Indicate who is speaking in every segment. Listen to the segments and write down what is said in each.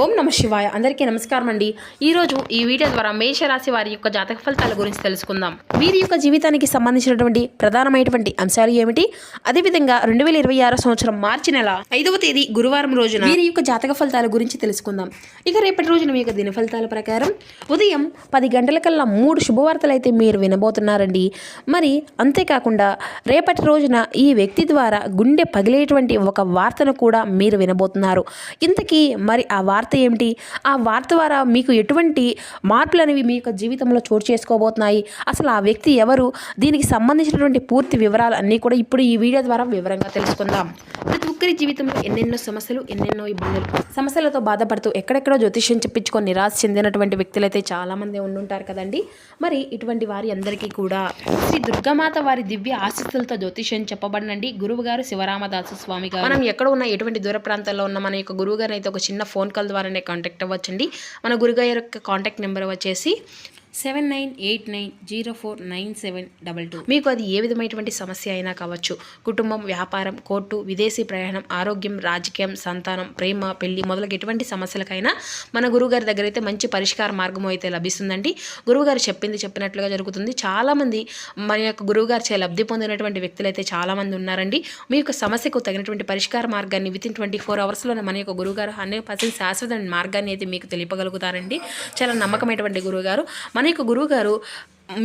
Speaker 1: ఓం నమ శివాయ. అందరికీ నమస్కారం అండి. ఈరోజు ఈ వీడియో ద్వారా మేషరాశి వారి యొక్క జాతక ఫలితాల గురించి తెలుసుకుందాం. వీరి యొక్క జీవితానికి సంబంధించినటువంటి ప్రధానమైనటువంటి అంశాలు ఏమిటి, అదేవిధంగా 2026 సంవత్సరం మార్చి నెల 5వ తేదీ గురువారం రోజున వీరి యొక్క జాతక ఫలితాల గురించి తెలుసుకుందాం. ఇక రేపటి రోజున మీ యొక్క దిన ఫలితాల ప్రకారం ఉదయం 10 గంటలకల్లా 3 శుభవార్తలు అయితే మీరు వినబోతున్నారండి. మరి అంతేకాకుండా రేపటి రోజున ఈ వ్యక్తి ద్వారా గుండె పగిలేటువంటి ఒక వార్తను కూడా మీరు వినబోతున్నారు. ఇంతకీ మరి ఆ వార్త ఏమిటి, ఆ వార్త ద్వారా మీకు ఎటువంటి మార్పులు అనేవి మీ యొక్క జీవితంలో చోటు చేసుకోబోతున్నాయి, అసలు ఆ వ్యక్తి ఎవరు, దీనికి సంబంధించినటువంటి పూర్తి వివరాలు అన్నీ కూడా ఇప్పుడు ఈ వీడియో ద్వారా వివరంగా తెలుసుకుందాం. ప్రతి ఒక్కరి జీవితంలో ఎన్నెన్నో సమస్యలు, ఎన్నెన్నో ఇబ్బందులు, సమస్యలతో బాధపడుతూ ఎక్కడెక్కడో జ్యోతిష్యం చెప్పించుకొని నిరాశ చెందినటువంటి వ్యక్తులైతే చాలామంది ఉండుంటారు కదండి. మరి ఇటువంటి వారి అందరికీ కూడా శ్రీ దుర్గామాత వారి దివ్య ఆశీస్సులతో జ్యోతిష్యం చెప్పబడినండి గురువు గారు శివరామదాసు స్వామి గారు. మనం ఎక్కడ ఉన్న ఎటువంటి దూర ప్రాంతాల్లో ఉన్న మన యొక్క గురువు గారిని అయితే ఒక చిన్న ఫోన్ కాల్ ద్వారానే కాంటాక్ట్ అవ్వచ్చండి. మన గురుగారి యొక్క కాంటాక్ట్ నెంబర్ వచ్చేసి 7989049722. మీకు అది ఏ విధమైనటువంటి సమస్య అయినా కావచ్చు, కుటుంబం, వ్యాపారం, కోర్టు, విదేశీ ప్రయాణం, ఆరోగ్యం, రాజకీయం, సంతానం, ప్రేమ, పెళ్లి మొదలగు ఎటువంటి సమస్యలకైనా మన గురువుగారి దగ్గర అయితే మంచి పరిష్కార మార్గం అయితే లభిస్తుందండి. గురువుగారు చెప్పినట్లుగా జరుగుతుంది. చాలామంది మన యొక్క గురువుగారు చే లబ్ధి పొందినటువంటి వ్యక్తులు అయితే చాలామంది ఉన్నారండి. మీ యొక్క సమస్యకు తగినటువంటి పరిష్కార మార్గాన్ని వితిన్ 24 అవర్స్లోనే మన యొక్క గురువుగారు 100% శాశ్వత మార్గాన్ని అయితే మీకు తెలియగలుగుతారండి. చాలా నమ్మకమైనటువంటి గురువుగారు. మన యొక్క గురువుగారు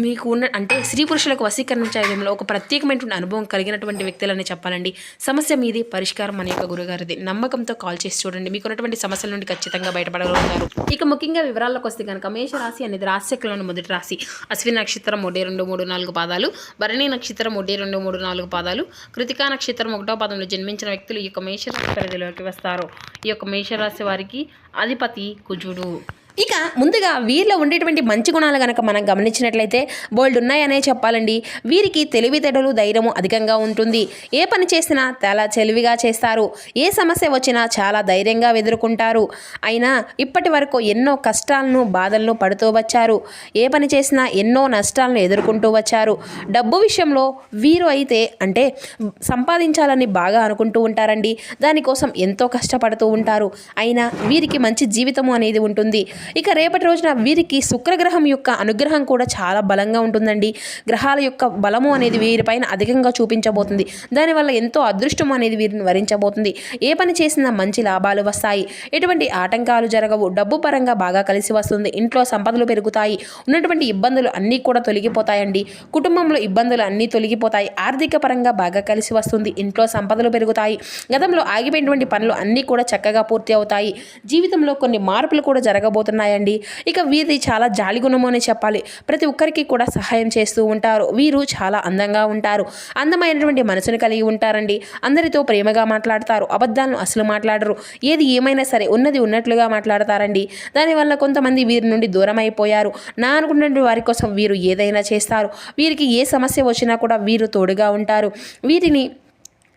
Speaker 1: మీకు అంటే స్త్రీ పురుషులకు వశీకరణ చేయడంలో ఒక ప్రత్యేకమైనటువంటి అనుభవం కలిగినటువంటి వ్యక్తులని చెప్పాలండి. సమస్య మీది, పరిష్కారం మన యొక్క గురుగారిది. నమ్మకంతో కాల్ చేసి చూడండి, మీకు ఉన్నటువంటి సమస్యల నుండి ఖచ్చితంగా బయటపడగలుగుతారు. ఇక ముఖ్యంగా వివరాల్లోకి వస్తే కనుక మేషరాశి అనేది రాశిలోని మొదటి రాశి. అశ్విని నక్షత్రం 1, 2, 3, 4 పాదాలు, భరణి నక్షత్రం 1, 2, 3, 4 పాదాలు, కృతికా నక్షత్రం 1వ పాదంలో జన్మించిన వ్యక్తులు ఈ యొక్క మేషరాశి పరిధిలోకి వస్తారు. ఈ యొక్క మేషరాశి వారికి అధిపతి కుజుడు. ఇక ముందుగా వీరిలో ఉండేటువంటి మంచి గుణాలు కనుక మనం గమనించినట్లయితే బోల్డ్ ఉన్నాయనే చెప్పాలండి. వీరికి తెలివితేటలు, ధైర్యము అధికంగా ఉంటుంది. ఏ పని చేసినా చాలా తెలివిగా చేస్తారు. ఏ సమస్య వచ్చినా చాలా ధైర్యంగా ఎదుర్కొంటారు. అయినా ఇప్పటి వరకు ఎన్నో కష్టాలను, బాధలను పడుతూ వచ్చారు. ఏ పని చేసినా ఎన్నో నష్టాలను ఎదుర్కొంటూ వచ్చారు. డబ్బు విషయంలో వీరు అయితే అంటే సంపాదించాలని బాగా అనుకుంటూ ఉంటారండి. దానికోసం ఎంతో కష్టపడుతూ ఉంటారు. అయినా వీరికి మంచి జీవితము అనేది ఉంటుంది. ఇక రేపటి రోజున వీరికి శుక్రగ్రహం యొక్క అనుగ్రహం కూడా చాలా బలంగా ఉంటుందండి. గ్రహాల యొక్క బలము అనేది వీరిపైన అధికంగా చూపించబోతుంది. దానివల్ల ఎంతో అదృష్టం అనేది వీరిని వరించబోతుంది. ఏ పని చేసినా మంచి లాభాలు వస్తాయి. ఎటువంటి ఆటంకాలు జరగవు. డబ్బు పరంగా బాగా కలిసి వస్తుంది. ఇంట్లో సంపదలు పెరుగుతాయి. ఉన్నటువంటి ఇబ్బందులు అన్నీ కూడా తొలగిపోతాయండి. కుటుంబంలో ఇబ్బందులు అన్నీ తొలగిపోతాయి. ఆర్థిక పరంగా బాగా కలిసి వస్తుంది. ఇంట్లో సంపదలు పెరుగుతాయి. గతంలో ఆగిపోయినటువంటి పనులు అన్నీ కూడా చక్కగా పూర్తి అవుతాయి. జీవితంలో కొన్ని మార్పులు కూడా జరగబోతున్నాయండి. ఇక వీరిది చాలా జాలి గుణము అని చెప్పాలి. ప్రతి ఒక్కరికి కూడా సహాయం చేస్తూ ఉంటారు. వీరు చాలా అందంగా ఉంటారు. అందమైనటువంటి మనసును కలిగి ఉంటారండి. అందరితో ప్రేమగా మాట్లాడతారు. అబద్ధాలను అసలు మాట్లాడరు. ఏది ఏమైనా సరే ఉన్నది ఉన్నట్లుగా మాట్లాడతారండి. దానివల్ల కొంతమంది వీరి నుండి దూరం అయిపోయారు. నా అనుకున్నటువంటి వారి కోసం వీరు ఏదైనా చేస్తారు. వీరికి ఏ సమస్య వచ్చినా కూడా వీరు తోడుగా ఉంటారు. వీరిని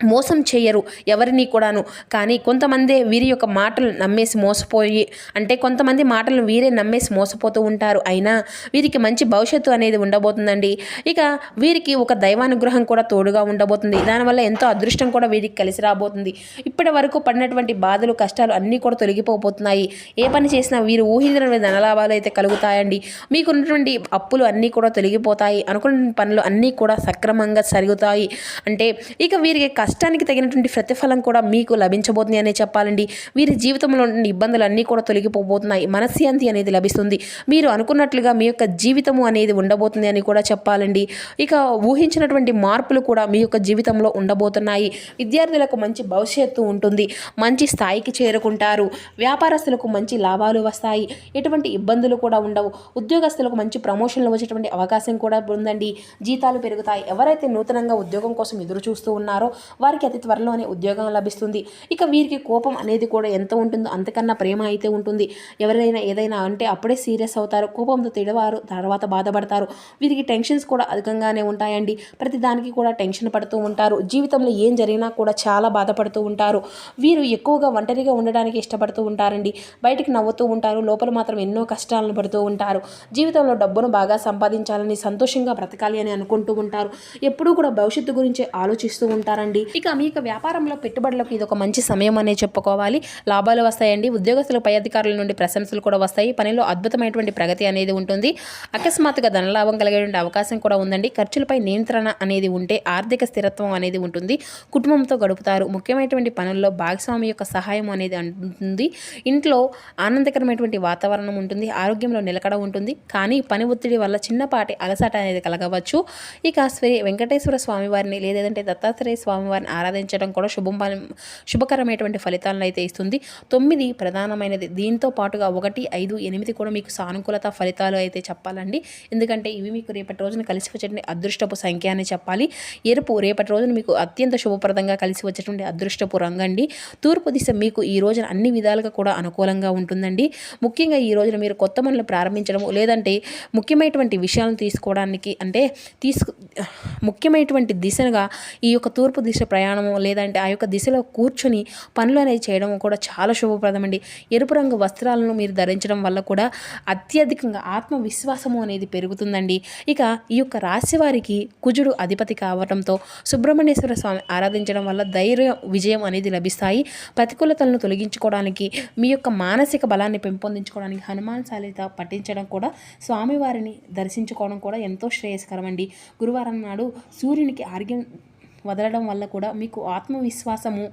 Speaker 1: మోసం చేయరు ఎవరిని కూడాను. కానీ కొంతమంది వీరి యొక్క మాటలు నమ్మేసి మోసపోయి అంటే కొంతమంది మాటలను వీరే నమ్మేసి మోసపోతూ ఉంటారు. అయినా వీరికి మంచి భవిష్యత్తు అనేది ఉండబోతుందండి. ఇక వీరికి ఒక దైవానుగ్రహం కూడా తోడుగా ఉండబోతుంది. దానివల్ల ఎంతో అదృష్టం కూడా వీరికి కలిసి రాబోతుంది. ఇప్పటి వరకు పడినటువంటి బాధలు, కష్టాలు అన్నీ కూడా తొలగిపోతున్నాయి. ఏ పని చేసినా వీరు ఊహించిన ధనలాభాలు అయితే కలుగుతాయండి. మీకున్నటువంటి అప్పులు అన్నీ కూడా తొలగిపోతాయి. అనుకున్న పనులు అన్నీ కూడా సక్రమంగా జరుగుతాయి. అంటే ఇక వీరికి కష్టానికి తగినటువంటి ప్రతిఫలం కూడా మీకు లభించబోతుంది అనే చెప్పాలండి. వీరి జీవితంలో ఇబ్బందులు అన్నీ కూడా తొలగిపోబోతున్నాయి. మనశ్శాంతి అనేది లభిస్తుంది. మీరు అనుకున్నట్లుగా మీ యొక్క జీవితము అనేది ఉండబోతుంది అని కూడా చెప్పాలండి. ఇక ఊహించినటువంటి మార్పులు కూడా మీ యొక్క జీవితంలో ఉండబోతున్నాయి. విద్యార్థులకు మంచి భవిష్యత్తు ఉంటుంది. మంచి స్థాయికి చేరుకుంటారు. వ్యాపారస్తులకు మంచి లాభాలు వస్తాయి. ఎటువంటి ఇబ్బందులు కూడా ఉండవు. ఉద్యోగస్తులకు మంచి ప్రమోషన్లు వచ్చేటువంటి అవకాశం కూడా ఉందండి. జీతాలు పెరుగుతాయి. ఎవరైతే నూతనంగా ఉద్యోగం కోసం ఎదురు చూస్తూ ఉన్నారో వారికి అతి త్వరలోనే ఉద్యోగం లభిస్తుంది. ఇక వీరికి కోపం అనేది కూడా ఎంత ఉంటుందో అంతకన్నా ప్రేమ అయితే ఉంటుంది. ఎవరైనా ఏదైనా అంటే అప్పుడే సీరియస్ అవుతారు. కోపంతో తిడవారు, తర్వాత బాధపడతారు. వీరికి టెన్షన్స్ కూడా అధికంగానే ఉంటాయండి. ప్రతి దానికి కూడా టెన్షన్ పడుతూ ఉంటారు. జీవితంలో ఏం జరిగినా కూడా చాలా బాధపడుతూ ఉంటారు. వీరు ఎక్కువగా ఒంటరిగా ఉండడానికి ఇష్టపడుతూ ఉంటారండి. బయటికి నవ్వుతూ ఉంటారు. లోపల మాత్రం ఎన్నో కష్టాలను పడుతూ ఉంటారు. జీవితంలో డబ్బును బాగా సంపాదించాలని, సంతోషంగా బ్రతకాలి అని అనుకుంటూ ఉంటారు. ఎప్పుడూ కూడా భవిష్యత్తు గురించి ఆలోచిస్తూ ఉంటారండి. ఇక మీ యొక్క వ్యాపారంలో పెట్టుబడులకు ఇది ఒక మంచి సమయం అనే చెప్పుకోవాలి. లాభాలు వస్తాయండి. ఉద్యోగస్తులు పై అధికారుల నుండి ప్రశంసలు కూడా వస్తాయి. పనిలో అద్భుతమైనటువంటి ప్రగతి అనేది ఉంటుంది. అకస్మాత్తుగా ధనలాభం కలిగేటువంటి అవకాశం కూడా ఉందండి. ఖర్చులపై నియంత్రణ అనేది ఉంటే ఆర్థిక స్థిరత్వం అనేది ఉంటుంది. కుటుంబంతో గడుపుతారు. ముఖ్యమైనటువంటి పనుల్లో భాగస్వామి యొక్క సహాయం అనేది ఉంటుంది. ఇంట్లో ఆనందకరమైనటువంటి వాతావరణం ఉంటుంది. ఆరోగ్యంలో నిలకడ ఉంటుంది. కానీ పని ఒత్తిడి వల్ల చిన్నపాటి అలసట అనేది కలగవచ్చు. ఇక శ్రీ వెంకటేశ్వర స్వామి వారిని లేదంటే దత్తాత్రేయ స్వామి వారిని ఆరాధించడం కూడా శుభకరమైనటువంటి ఫలితాలను అయితే ఇస్తుంది. 9 ప్రధానమైనది. దీంతో పాటుగా 1, 5, 8 కూడా మీకు సానుకూలత ఫలితాలు అయితే చెప్పాలండి. ఎందుకంటే ఇవి మీకు రేపటి రోజున కలిసి వచ్చేటువంటి అదృష్టపు సంఖ్య అని చెప్పాలి. ఎరుపు రేపటి రోజున మీకు అత్యంత శుభప్రదంగా కలిసి వచ్చేటువంటి అదృష్టపు రంగండి. తూర్పు దిశ మీకు ఈ రోజున అన్ని విధాలుగా కూడా అనుకూలంగా ఉంటుందండి. ముఖ్యంగా ఈ రోజున మీరు కొత్త పనులు ప్రారంభించడము లేదంటే ముఖ్యమైనటువంటి విషయాలను తీసుకోవడానికి అంటే ముఖ్యమైనటువంటి దిశగా ఈ యొక్క తూర్పు దిశ ప్రయాణము లేదంటే ఆ యొక్క దిశలో కూర్చొని పనులు అనేది చేయడం కూడా చాలా శుభప్రదం అండి. ఎరుపు రంగు వస్త్రాలను మీరు ధరించడం వల్ల కూడా అత్యధికంగా ఆత్మవిశ్వాసము అనేది పెరుగుతుందండి. ఇక ఈ యొక్క రాశి వారికి కుజుడు అధిపతి కావడంతో సుబ్రహ్మణ్యేశ్వర స్వామి ఆరాధించడం వల్ల ధైర్య విజయం అనేది లభిస్తాయి. ప్రతికూలతలను తొలగించుకోవడానికి మీ యొక్క మానసిక బలాన్ని పెంపొందించుకోవడానికి హనుమాన్ చాలీసా పఠించడం కూడా స్వామివారిని దర్శించుకోవడం కూడా ఎంతో శ్రేయస్కరం అండి. గురువారం నాడు సూర్యునికి ఆర్ఘ్యం వదలడం వల్ల కూడా మీకు ఆత్మవిశ్వాసము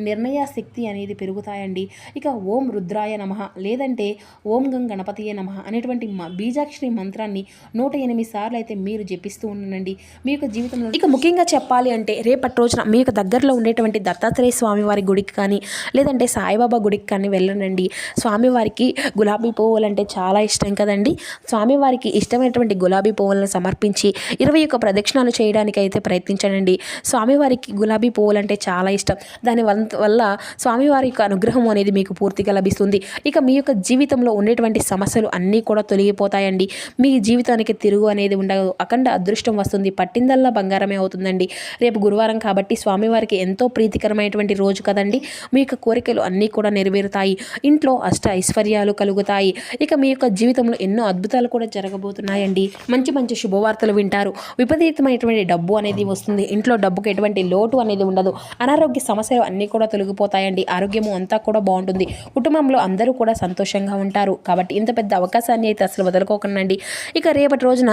Speaker 1: నిర్ణయ శక్తి అనేది పెరుగుతాయండి. ఇక ఓం రుద్రాయ నమః లేదంటే ఓం గం గణపతియే నమః అనేటువంటి బీజాక్షరి మంత్రాన్ని 108 సార్లు అయితే మీరు జపిస్తూ ఉండండి. మీ యొక్క జీవితంలో ఇక ముఖ్యంగా చెప్పాలి అంటే రేపటి రోజున మీ యొక్క దగ్గరలో ఉండేటువంటి దత్తాత్రేయ స్వామివారి గుడికి కానీ లేదంటే సాయిబాబా గుడికి కానీ వెళ్ళండి. స్వామివారికి గులాబీ పువ్వులు అంటే చాలా ఇష్టం కదండి. స్వామివారికి ఇష్టమైనటువంటి గులాబీ పువ్వులను సమర్పించి 21 ప్రదక్షిణాలు చేయడానికి అయితే ప్రయత్నించండి. స్వామివారికి గులాబీ పువ్వులు అంటే చాలా ఇష్టం. దాని వల్ల స్వామివారి యొక్క అనుగ్రహం అనేది మీకు పూర్తిగా లభిస్తుంది. ఇక మీ యొక్క జీవితంలో ఉండేటువంటి సమస్యలు అన్నీ కూడా తొలగిపోతాయండి. మీ జీవితానికి తిరుగు అనేది ఉండదు. అఖండ అదృష్టం వస్తుంది. పట్టిందల్లా బంగారమే అవుతుందండి. రేపు గురువారం కాబట్టి స్వామివారికి ఎంతో ప్రీతికరమైనటువంటి రోజు కదండి. మీ యొక్క కోరికలు అన్నీ కూడా నెరవేరుతాయి. ఇంట్లో అష్ట ఐశ్వర్యాలు కలుగుతాయి. ఇక మీ యొక్క జీవితంలో ఎన్నో అద్భుతాలు కూడా జరగబోతున్నాయండి. మంచి మంచి శుభవార్తలు వింటారు. విపరీతమైనటువంటి డబ్బు అనేది వస్తుంది. ఇంట్లో డబ్బుకి ఎటువంటి లోటు అనేది ఉండదు. అనారోగ్య సమస్యలు అన్నీ కూడా తొలగిపోతాయండి. ఆరోగ్యము అంతా కూడా బాగుంటుంది. కుటుంబంలో అందరూ కూడా సంతోషంగా ఉంటారు. కాబట్టి ఇంత పెద్ద అవకాశాన్ని అయితే అసలు వదులుకోకండి. ఇక రేపటి రోజున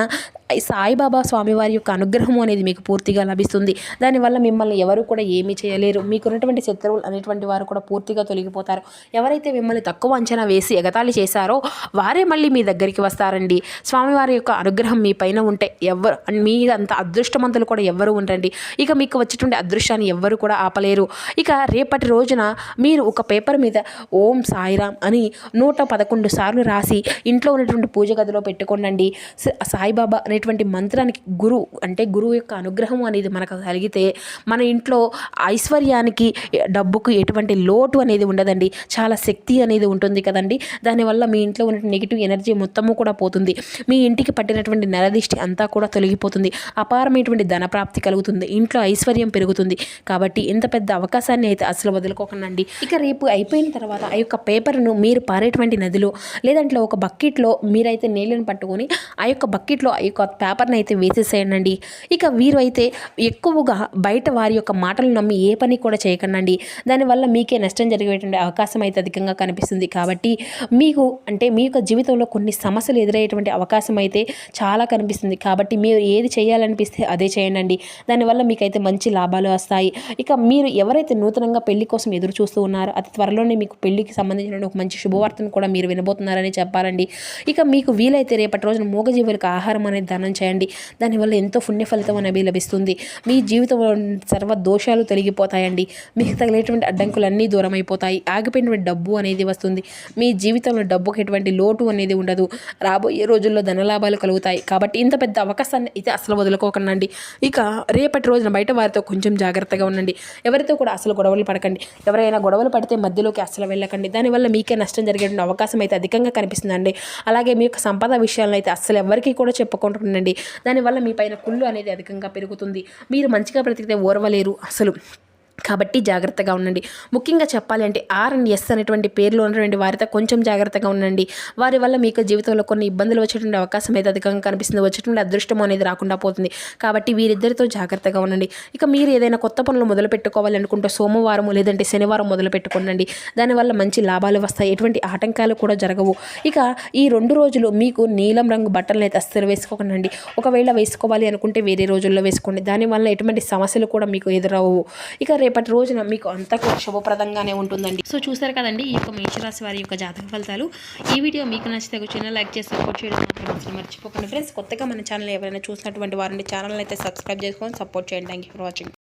Speaker 1: సాయిబాబా స్వామివారి యొక్క అనుగ్రహం అనేది మీకు పూర్తిగా లభిస్తుంది. దానివల్ల మిమ్మల్ని ఎవరు కూడా ఏమీ చేయలేరు. మీకున్నటువంటి శత్రువులు అనేటువంటి వారు కూడా పూర్తిగా తొలగిపోతారు. ఎవరైతే మిమ్మల్ని తక్కువ అంచనా వేసి ఎగతాళి చేశారో వారే మళ్ళీ మీ దగ్గరికి వస్తారండి. స్వామివారి యొక్క అనుగ్రహం మీ పైన ఉంటే ఎవరు మీ అంత అదృష్టవంతులు కూడా ఎవరు ఉండరండి. ఇక మీకు వచ్చేటువంటి అదృష్టాన్ని ఎవ్వరు కూడా ఆపలేరు. ఇక రేపటి రోజున మీరు ఒక పేపర్ మీద ఓం సాయిరామ్ అని 111 సార్లు రాసి ఇంట్లో ఉన్నటువంటి పూజ గదిలో పెట్టుకోండి. సాయిబాబా అనేటువంటి మంత్రానికి గురువు యొక్క అనుగ్రహం అనేది మనకు కలిగితే మన ఇంట్లో ఐశ్వర్యానికి డబ్బుకు ఎటువంటి లోటు అనేది ఉండదండి. చాలా శక్తి అనేది ఉంటుంది కదండి. దానివల్ల మీ ఇంట్లో ఉన్న నెగిటివ్ ఎనర్జీ మొత్తము కూడా పోతుంది. మీ ఇంటికి పట్టినటువంటి నరదిష్టి అంతా కూడా తొలగిపోతుంది. అపారమైనటువంటి ధనప్రాప్తి కలుగుతుంది. ఇంట్లో ఐశ్వర్యం పెరుగుతుంది. కాబట్టి ఇంత పెద్ద అవకాశాన్ని అయితే అసలు వదులుకోకండి. ఇక రేపు అయిపోయిన తర్వాత ఆ యొక్క పేపర్ను మీరు పారేటువంటి నదిలో లేదంటే ఒక బకెట్లో మీరైతే నీళ్ళని పట్టుకొని ఆ యొక్క బకెట్లో ఆ యొక్క పేపర్ని అయితే వేసేసేయండి. ఇక వీరు అయితే ఎక్కువగా బయట వారి యొక్క మాటలు నమ్మి ఏ పని కూడా చేయకండి. దానివల్ల మీకే నష్టం జరిగేటువంటి అవకాశం అయితే అధికంగా కనిపిస్తుంది. కాబట్టి మీ యొక్క జీవితంలో కొన్ని సమస్యలు ఎదురయ్యేటువంటి అవకాశం అయితే చాలా కనిపిస్తుంది. కాబట్టి మీరు ఏది చేయాలనిపిస్తే అదే చేయండి. దానివల్ల మీకైతే మంచి లాభాలు వస్తాయి. ఇక మీరు ఎవరైతే నూతనంగా పెళ్లి కోసం ఎదురు చూస్తూ ఉన్నారో అతి త్వరలోనే మీకు పెళ్లికి సంబంధించిన ఒక మంచి శుభవార్తను కూడా మీరు వినబోతున్నారని చెప్పాలండి. ఇక మీకు వీలైతే రేపటి రోజున మూగజీవులకు ఆహారం అనేది దానం చేయండి. దానివల్ల ఎంతో పుణ్య ఫలితం అనేది లభిస్తుంది. మీ జీవితంలో సర్వ దోషాలు తొలగిపోతాయండి. మీకు తగిలేటువంటి అడ్డంకులన్నీ దూరం అయిపోతాయి. ఆగిపోయినటువంటి డబ్బు అనేది వస్తుంది. మీ జీవితంలో డబ్బుకి ఎటువంటి లోటు అనేది ఉండదు. రాబోయే రోజుల్లో ధనలాభాలు కలుగుతాయి. కాబట్టి ఇంత పెద్ద అవకాశాన్ని అయితే అసలు వదులుకోకండి. ఇక రేపటి రోజున బయట వారితో కొంచెం జాగ్రత్తగా ఉండండి. ఎవరితో కూడా అసలు గొడవలు పడకండి. ఎవరైనా గొడవలు పడితే మధ్యలోకి అసలు వెళ్ళకండి. దానివల్ల మీకే నష్టం జరిగే అవకాశం అయితే అధికంగా కనిపిస్తుందండి. అలాగే మీ యొక్క సంపద విషయాలను అయితే అసలు ఎవరికి కూడా చెప్పుకుంటుండండి. దానివల్ల మీ పైన కుళ్ళు అనేది అధికంగా పెరుగుతుంది. మీరు మంచిగా బ్రతికితే ఓర్వలేరు. అసలు కాబట్టి జాగ్రత్తగా ఉండండి. ముఖ్యంగా చెప్పాలి అంటే ఆర్ అండ్ ఎస్ అనేటువంటి పేర్లు ఉన్నటువంటి వారితో కొంచెం జాగ్రత్తగా ఉండండి. వారి వల్ల మీకు జీవితంలో కొన్ని ఇబ్బందులు వచ్చేటువంటి అవకాశం అయితే అధికంగా కనిపిస్తుంది. వచ్చేటువంటి అదృష్టం అనేది రాకుండా పోతుంది. కాబట్టి వీరిద్దరితో జాగ్రత్తగా ఉండండి. ఇక మీరు ఏదైనా కొత్త పనులు మొదలు పెట్టుకోవాలి అనుకుంటే సోమవారం లేదంటే శనివారం మొదలు పెట్టుకోండి. దానివల్ల మంచి లాభాలు వస్తాయి. ఎటువంటి ఆటంకాలు కూడా జరగవు. ఇక ఈ 2 రోజులు మీకు నీలం రంగు బట్టలను అయితే అస్సలు వేసుకోకండి. ఒకవేళ వేసుకోవాలి అనుకుంటే వేరే రోజుల్లో వేసుకోండి. దానివల్ల ఎటువంటి సమస్యలు కూడా మీకు ఎదురవు. ఇక రేపటి రోజున మీకు అంతా కూడా శుభప్రదంగానే ఉంటుందండి. సో చూసారు కదండి ఈ యొక్క మేషరాశి వారి యొక్క జాతక ఫలితాలు. ఈ వీడియో మీకు నచ్చితే ఒక చిన్న లైక్ చేసి సపోర్ట్ చేయడం మాత్రం అసలు మర్చిపోకండి ఫ్రెండ్స్. కొత్తగా మన ఛానల్ ఎవరైనా చూసినటువంటి వారిని ఛానల్ అయితే సబ్స్క్రైబ్ చేసుకొని సపోర్ట్ చేయండి. Thank you for watching.